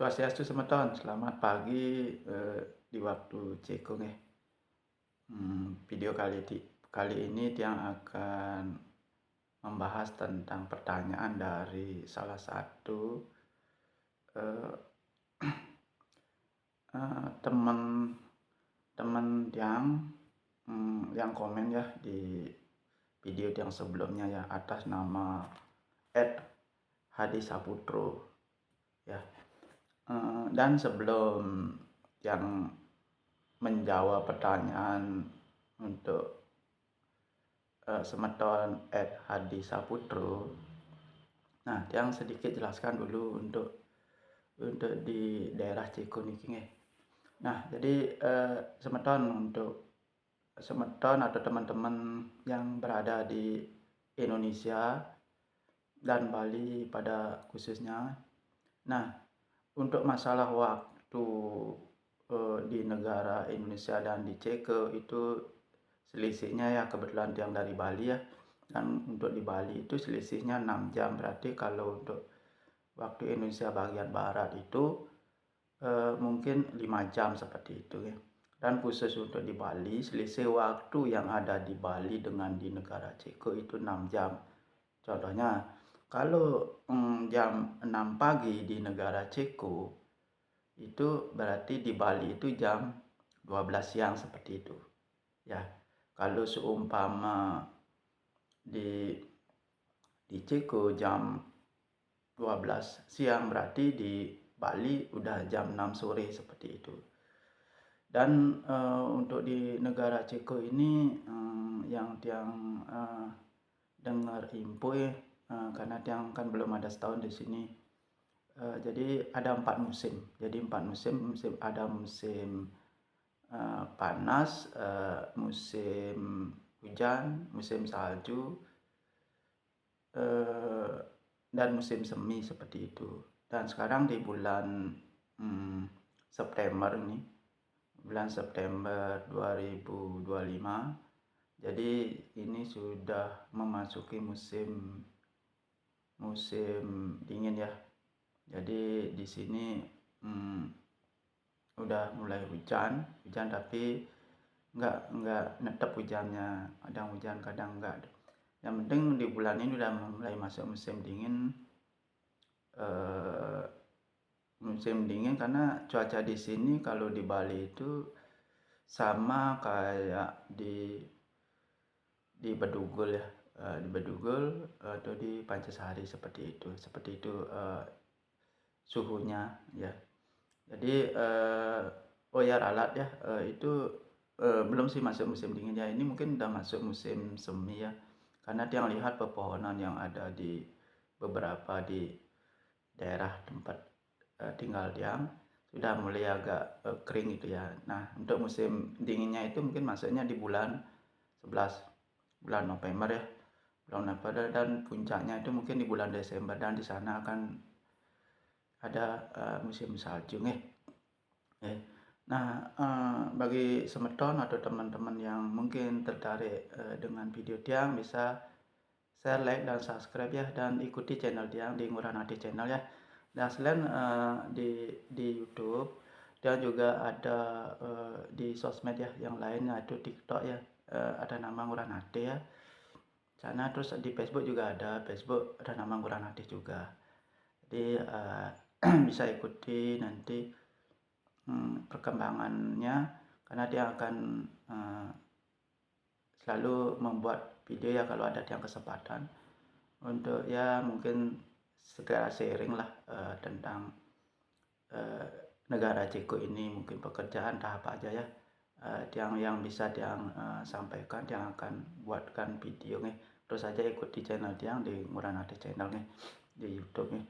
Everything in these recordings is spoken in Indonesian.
Swastiastu semeton, selamat pagi di waktu Ceko nih. Video kali ini Tiang akan membahas tentang pertanyaan dari salah satu eh, teman Tiang yang komen ya di video yang sebelumnya ya atas nama Hadi Saputro ya. Dan sebelum yang menjawab pertanyaan untuk semeton Hadi Saputro. Nah, yang sedikit jelaskan dulu untuk di daerah Ceko niki nggih. Nah, jadi semeton atau teman-teman yang berada di Indonesia dan Bali pada khususnya. Nah, untuk masalah waktu di negara Indonesia dan di Ceko itu selisihnya ya kebetulan yang dari Bali ya. Dan untuk di Bali itu selisihnya 6 jam. Berarti kalau untuk waktu Indonesia bagian barat itu mungkin 5 jam seperti itu ya. Dan khusus untuk di Bali, selisih waktu yang ada di Bali dengan di negara Ceko itu 6 jam. Contohnya, kalau jam 6 pagi di negara Ceko, itu berarti di Bali itu jam 12 siang seperti itu. Ya, kalau seumpama di Ceko jam 12 siang berarti di Bali udah jam 6 sore seperti itu. Dan untuk di negara Ceko ini yang dengar info ya, karena Tiang kan belum ada setahun di sini. Jadi ada 4 musim. Jadi 4 musim ada musim panas, musim hujan, musim salju, dan musim semi seperti itu. Dan sekarang di bulan September ini, bulan September 2025, jadi ini sudah memasuki musim dingin ya. Jadi di sini udah mulai hujan tapi nggak netep hujannya, kadang hujan kadang enggak. Yang penting di bulan ini udah mulai masuk musim dingin. Musim dingin karena cuaca di sini kalau di Bali itu sama kayak di Bedugul ya, di Bedugul atau di Pancasari seperti itu suhunya ya. Jadi oh ya ralat ya, itu belum sih masuk musim dingin ya, ini mungkin udah masuk musim semi ya, karena Tiang lihat pepohonan yang ada di beberapa di daerah tempat tinggal Tiang sudah mulai agak kering gitu ya. Nah, untuk musim dinginnya itu mungkin masuknya di bulan 11, bulan November ya, bulan November, dan puncaknya itu mungkin di bulan Desember, dan di sana akan ada musim salju nih. Nah, bagi semeton atau teman-teman yang mungkin tertarik dengan video Tiang, bisa share, like, dan subscribe ya, dan ikuti channel Tiang di Ngurah Nadi Channel ya. Dan selain di YouTube, dan juga ada di sosmed ya yang lain, yaitu TikTok ya, ada nama Ngurah Nadi ya sana. Terus di Facebook juga ada, Facebook ada nama Ngurah Nadi juga. Jadi bisa ikuti nanti perkembangannya, karena dia akan selalu membuat video ya kalau ada yang kesempatan untuk ya mungkin segera sharing lah tentang negara Ceko ini, mungkin pekerjaan tahap aja ya, yang bisa Tiang sampaikan, Tiang akan buatkan video nih. Terus saja ikuti channel Tiang di Ngurah Nadi Channel nih di YouTube nih.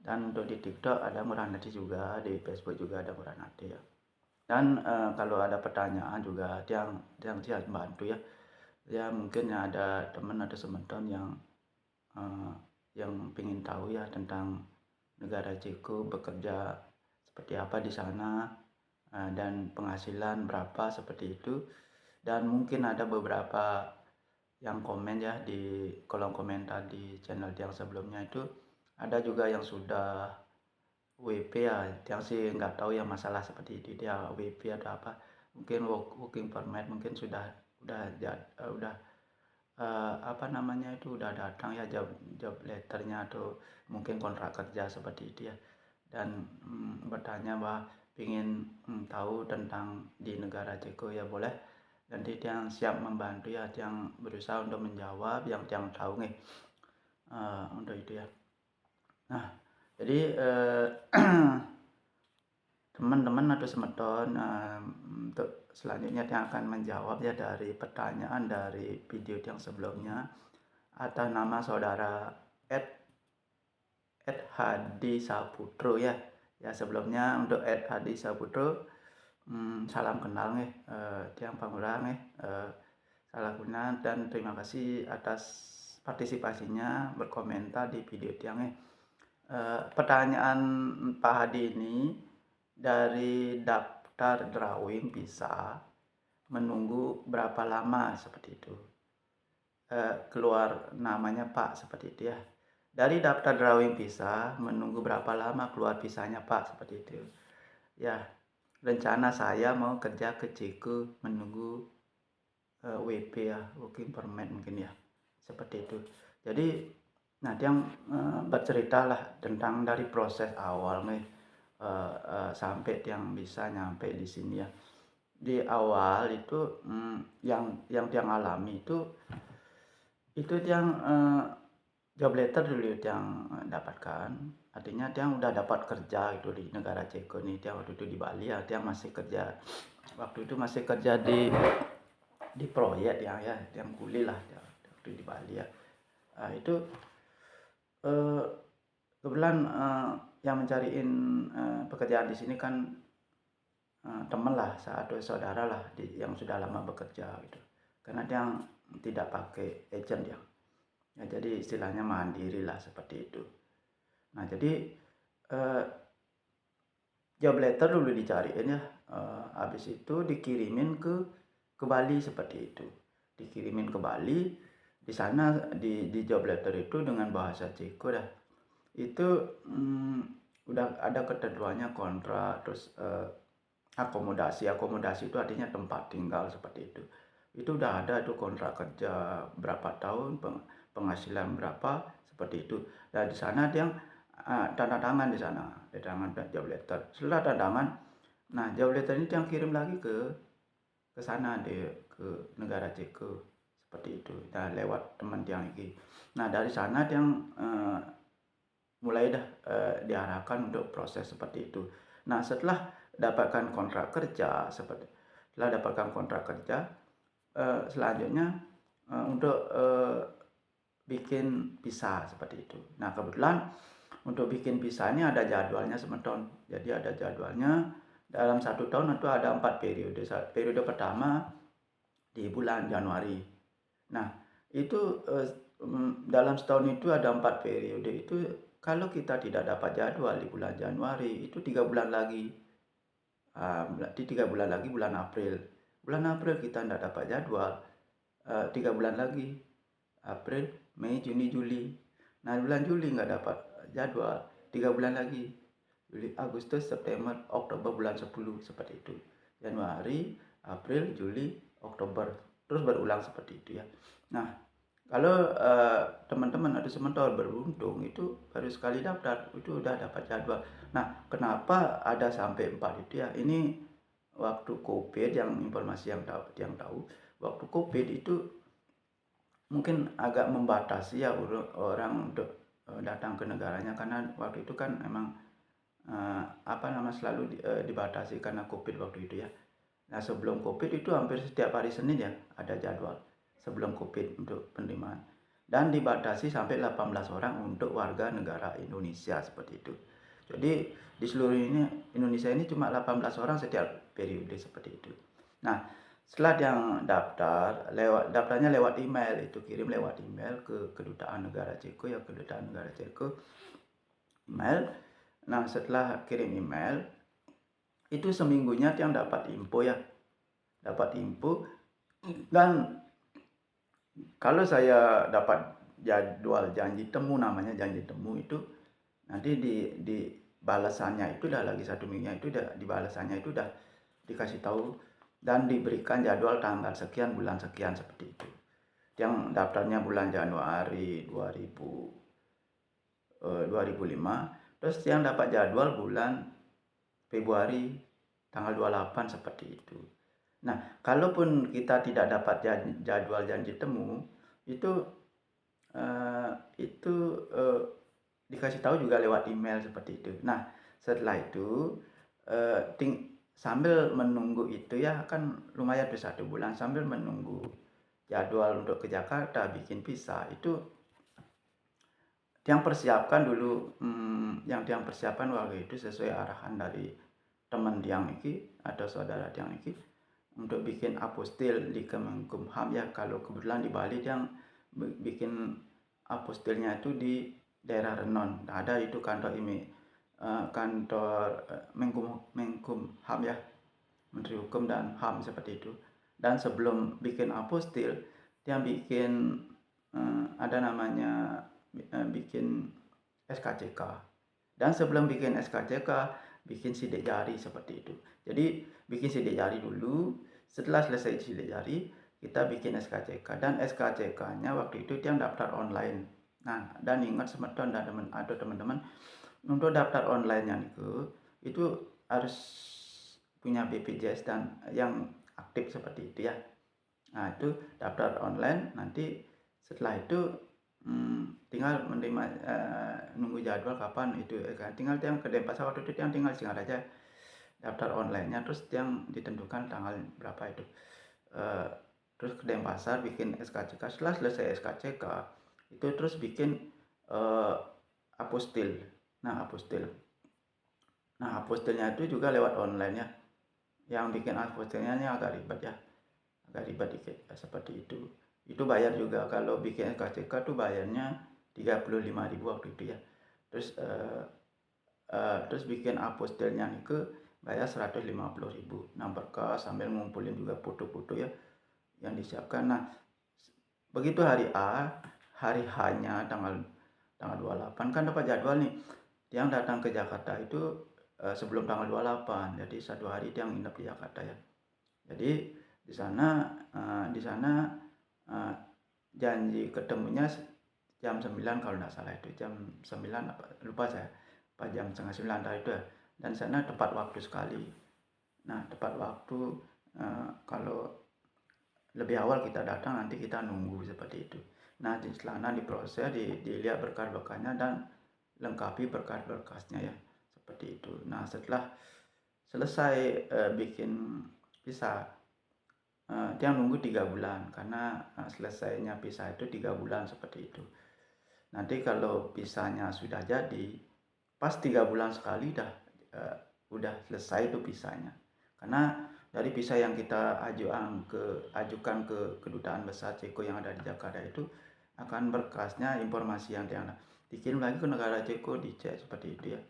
Dan untuk di TikTok ada Ngurah Nadi juga, di Facebook juga ada Ngurah Nadi ya. Dan kalau ada pertanyaan juga Tiang siap bantu ya. Ya mungkin ada teman atau semeton yang ingin tahu ya tentang negara Ceko, bekerja seperti apa di sana, dan penghasilan berapa seperti itu. Dan mungkin ada beberapa yang komen ya di kolom komentar di channel yang sebelumnya itu, ada juga yang sudah WP ya, yang sih nggak tahu ya masalah seperti itu dia WP atau apa. Mungkin working permit mungkin udah apa namanya itu udah datang ya job letternya atau mungkin kontrak kerja seperti itu ya. Dan bertanya bahwa ingin tahu tentang di negara Ceko ya boleh. Nanti yang siap membantu ya, yang berusaha untuk menjawab yang tahu nih untuk itu ya. Nah, jadi teman-teman atau semeton untuk selanjutnya yang akan menjawab ya dari pertanyaan dari video yang sebelumnya atas nama saudara Ed Hadi Saputro ya. Ya sebelumnya untuk Ed Hadi Saputro salam kenal nih tiang pangurang nih salam kenal dan terima kasih atas partisipasinya berkomentar di video tiang nih. Pertanyaan Pak Hadi ini dari daftar drawing bisa menunggu berapa lama seperti itu keluar namanya Pak seperti itu ya. Dari daftar drawing bisa menunggu berapa lama keluar visanya Pak seperti itu ya. Rencana saya mau kerja ke Ceko menunggu WP ya, working permit mungkin ya seperti itu. Jadi nanti yang berceritalah tentang dari proses awal nih sampai yang bisa nyampe di sini ya. Di awal itu yang alami itu yang job letter dulu yang dapatkan, artinya dia udah dapat kerja itu di negara Ceko nih. Dia waktu itu di Bali ya, dia masih kerja waktu itu masih kerja di proyek ya yang kuli lah ya, waktu di Bali ya. Itu kebetulan yang mencariin pekerjaan di sini kan teman lah, satu saudara lah yang sudah lama bekerja gitu. Karena dia tidak pakai agent ya. Ya jadi istilahnya mandiri lah seperti itu. Nah jadi job letter dulu dicariin ya. Habis itu dikirimin ke Bali seperti itu. Dikirimin ke Bali, di sana di job letter itu dengan bahasa Ceko dah. Itu udah ada ketentuannya kontrak, terus akomodasi itu artinya tempat tinggal seperti itu. Itu udah ada tuh kontrak kerja berapa tahun, penghasilan berapa seperti itu. Dan di sana dia tanda tangan di sana, tanda tangan job letter. Setelah tanda tangan, nah job letter ini yang kirim lagi ke sana ke negara Ceko seperti itu. Nah lewat teman yang lagi. Nah dari sana yang mulai diarahkan untuk proses seperti itu. Nah setelah dapatkan kontrak kerja selanjutnya untuk bikin visa seperti itu. Nah kebetulan untuk bikin visa ini ada jadwalnya semeton. Jadi ada jadwalnya dalam 1 tahun itu ada 4 periode. Periode pertama di bulan Januari. Nah itu dalam setahun itu ada 4 periode. Itu kalau kita tidak dapat jadwal di bulan Januari itu 3 bulan lagi. Berarti 3 bulan lagi bulan April. Bulan April kita tidak dapat jadwal. 3 bulan lagi. April, Mei, Juni, Juli. Nah bulan Juli nggak dapat jadwal. 3 bulan lagi. Juli, Agustus, September, Oktober bulan 10 seperti itu. Januari, April, Juli, Oktober. Terus berulang seperti itu ya. Nah kalau teman-teman atau sementor beruntung itu baru sekali daftar itu udah dapat jadwal. Nah kenapa ada sampai 4 itu ya, ini waktu COVID yang informasi yang tahu waktu COVID itu mungkin agak membatasi ya orang untuk datang ke negaranya, karena waktu itu kan memang selalu dibatasi karena COVID waktu itu ya. Nah sebelum COVID itu hampir setiap hari Senin ya ada jadwal sebelum COVID untuk penerimaan, dan dibatasi sampai 18 orang untuk warga negara Indonesia seperti itu. Jadi di seluruh Indonesia ini cuma 18 orang setiap periode seperti itu. Nah setelah yang daftarnya lewat email, itu kirim lewat email ke kedutaan negara Ceko ya, kedutaan negara Ceko email. Nah setelah kirim email itu seminggunya yang dapat info ya, dan kalau saya dapat jadwal janji temu, namanya janji temu itu nanti balasannya itu udah lagi 1 minggu itu udah di balasannya itu udah dikasih tahu dan diberikan jadwal tanggal sekian bulan sekian seperti itu. Yang daftarnya bulan Januari 2005, terus yang dapat jadwal bulan Februari tanggal 28 seperti itu. Nah, kalaupun kita tidak dapat jadwal janji temu, itu dikasih tahu juga lewat email seperti itu. Nah, setelah itu sambil menunggu itu ya kan lumayan tuh 1 bulan sambil menunggu jadwal untuk ke Jakarta bikin visa itu yang persiapkan dulu yang persiapkan waktu itu sesuai arahan dari teman Tiang Niki atau saudara Tiang Niki untuk bikin apostil di Kemenkumham ya. Kalau kebetulan di Bali yang bikin apostilnya itu di daerah Renon. Ada itu kantor ini kantor Menkumham ya, Menteri Hukum dan HAM seperti itu. Dan sebelum bikin apostil dia bikin ada namanya bikin SKCK. Dan sebelum bikin SKCK bikin sidik jari seperti itu. Jadi bikin sidik jari dulu, setelah selesai sidik jari kita bikin SKCK dan SKCK-nya waktu itu dia daftar online. Nah, dan ingat semeton dan teman-teman untuk daftar online-nya itu harus punya BPJS dan yang aktif seperti itu ya. Nah, itu daftar online, nanti setelah itu tinggal menerima nunggu jadwal kapan itu tinggal yang ke Denpasar waktu itu yang tinggal Singaraja daftar online-nya, terus yang ditentukan tanggal berapa itu terus ke Denpasar bikin SKCK. Setelah selesai SKCK itu terus bikin apostil. Nah, apostilnya itu juga lewat online ya. Yang bikin apostilnya ini agak ribet dikit seperti itu. Itu bayar juga kalau bikin SKCK tuh bayarnya 35.000 waktu itu ya. Terus bikin apostilnya nih ke bayar 150.000. Nah, berkas sambil ngumpulin juga foto-foto ya yang disiapkan. Nah, begitu hari H-nya tanggal 28 kan dapat jadwal nih. Yang datang ke Jakarta itu sebelum tanggal 28. Jadi 1 hari dia nginep di Jakarta ya. Jadi di sana janji ketemunya jam 9 kalau tidak salah itu jam 9 apa lupa saya apa jam setengah 9 tadi itu ya. Dan sana tepat waktu sekali. Nah, tepat waktu kalau lebih awal kita datang nanti kita nunggu seperti itu. Nah, di sana diproses, dilihat berkas-berkasnya dan lengkapi berkas-berkasnya ya seperti itu. Nah, setelah selesai bikin visa dia nunggu 3 bulan karena selesainya visa itu 3 bulan seperti itu. Nanti kalau visanya sudah jadi pas 3 bulan sekali udah selesai itu visanya. Karena dari visa yang kita ajukan ke kedutaan besar Ceko yang ada di Jakarta itu akan berkasnya informasi yang dikirim lagi ke negara Ceko, dicek seperti itu ya.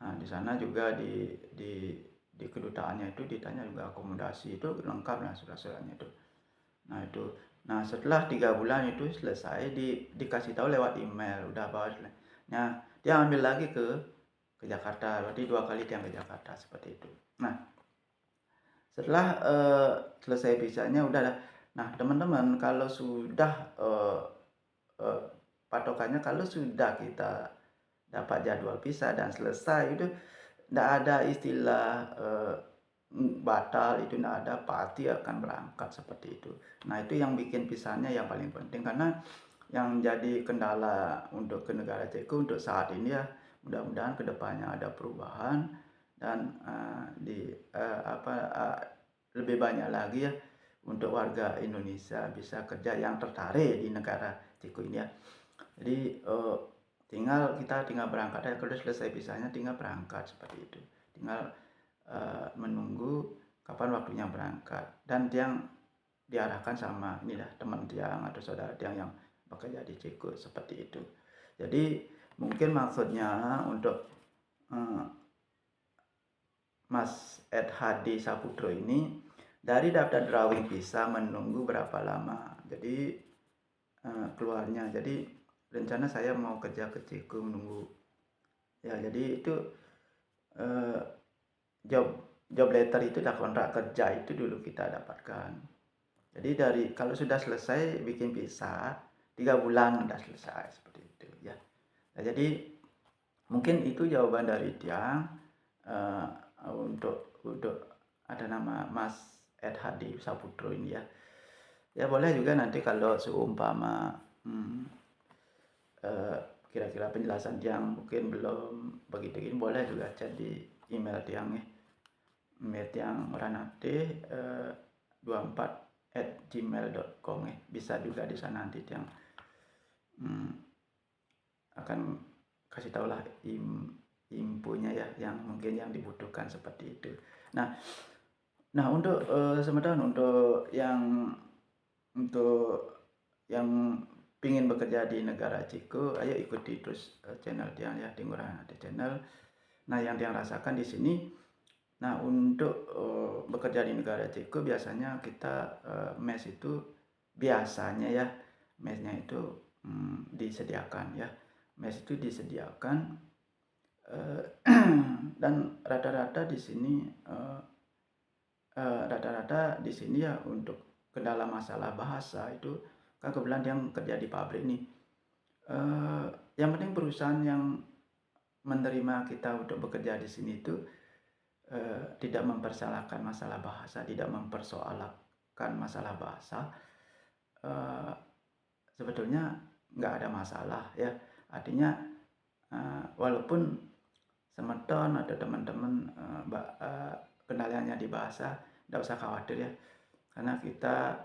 Nah, di sana juga di kedutaannya itu ditanya juga akomodasi itu lengkap lah surat-suratnya itu. Nah, setelah 3 bulan itu selesai dikasih tahu lewat email udah bawa. Nah, dia ambil lagi ke Jakarta, berarti 2 kali dia ke Jakarta seperti itu. Nah, setelah selesai visanya udah lah. Nah, teman-teman kalau sudah patokannya kalau sudah kita dapat jadwal visa dan selesai itu tidak ada istilah batal, itu tidak ada, pasti akan berangkat seperti itu. Nah, itu yang bikin visanya yang paling penting karena yang jadi kendala untuk ke negara Ceko untuk saat ini ya, mudah-mudahan kedepannya ada perubahan dan lebih banyak lagi ya untuk warga Indonesia bisa kerja yang tertarik di negara Ceko ini ya. Jadi kita tinggal berangkat ya, kalau selesai visanya tinggal berangkat seperti itu, tinggal menunggu kapan waktunya berangkat dan yang diarahkan sama inilah teman Tiang atau saudara Tiang yang bekerja di Ceko seperti itu. Jadi mungkin maksudnya untuk Mas Ed Hadi Saputro ini dari daftar drawing visa menunggu berapa lama jadi keluarnya. Jadi rencana saya mau kerja ke Ceko menunggu Ya, jadi itu eh, job job letter itu dah kontrak kerja itu dulu kita dapatkan. Jadi kalau sudah selesai bikin visa 3 bulan udah selesai seperti itu ya. Nah, jadi mungkin itu jawaban dari Tiang eh, untuk ada nama Mas Ed Hadi Saputro ini ya. Ya boleh juga nanti kalau seumpama eh, kira-kira penjelasan Tiang mungkin belum begitu ini, boleh juga chat di email Tiang ya. Email Tiang Ranate 24@gmail.com ya. Bisa juga di sana nanti Tiang akan kasih tahulah infonya ya yang mungkin yang dibutuhkan seperti itu. Nah untuk sementara untuk yang pingin bekerja di negara Ceko, ayo ikuti terus channel Tiang ya, di Ngurah Channel. Nah yang Tiang rasakan di sini, nah untuk bekerja di negara Ceko biasanya kita mes itu biasanya ya, mesnya itu disediakan ya, mes itu disediakan dan rata-rata di sini ya untuk kendala masalah bahasa itu kan kebetulan yang kerja di pabrik nih. Yang penting perusahaan yang menerima kita untuk bekerja di sini itu tidak mempersalahkan masalah bahasa, tidak mempersoalkan masalah bahasa. Sebetulnya nggak ada masalah ya. Artinya walaupun semeton atau teman-teman kendalanya di bahasa, tidak usah khawatir ya, karena kita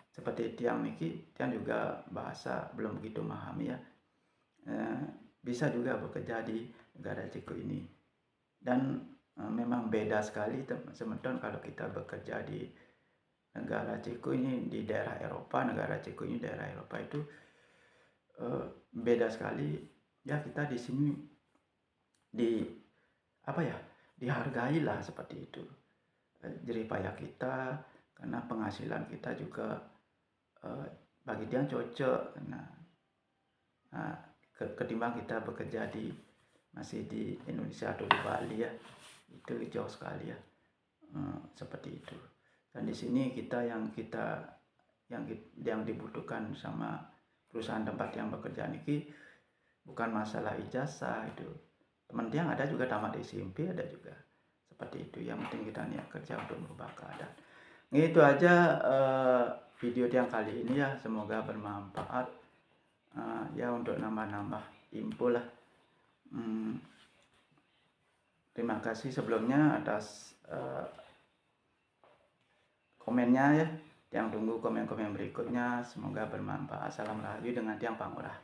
seperti Tiang Niki, Tiang juga bahasa belum begitu memahami ya, bisa juga bekerja di negara Ceko ini. Dan memang beda sekali semeton kalau kita bekerja di negara Ceko ini, di daerah Eropa. Negara Ceko ini daerah Eropa itu beda sekali ya. Kita di sini dihargai lah seperti itu, jerih payah kita, karena penghasilan kita juga bagi dia cocok. Nah, ketimbang kita bekerja masih di Indonesia atau di Bali ya, itu jauh sekali ya, seperti itu. Dan di sini kita yang dibutuhkan sama perusahaan tempat yang bekerja niki bukan masalah ijazah. Itu teman Tiang ada juga tamat SMP, ada juga seperti itu. Yang penting kita niat kerja untuk merubah keadaan. Itu aja video Tiang kali ini ya, semoga bermanfaat ya, untuk nambah-nambah info lah. Terima kasih sebelumnya atas komennya ya. Tiang tunggu komen-komen berikutnya, semoga bermanfaat. Salam Rahayu dengan Tiang Pangurah.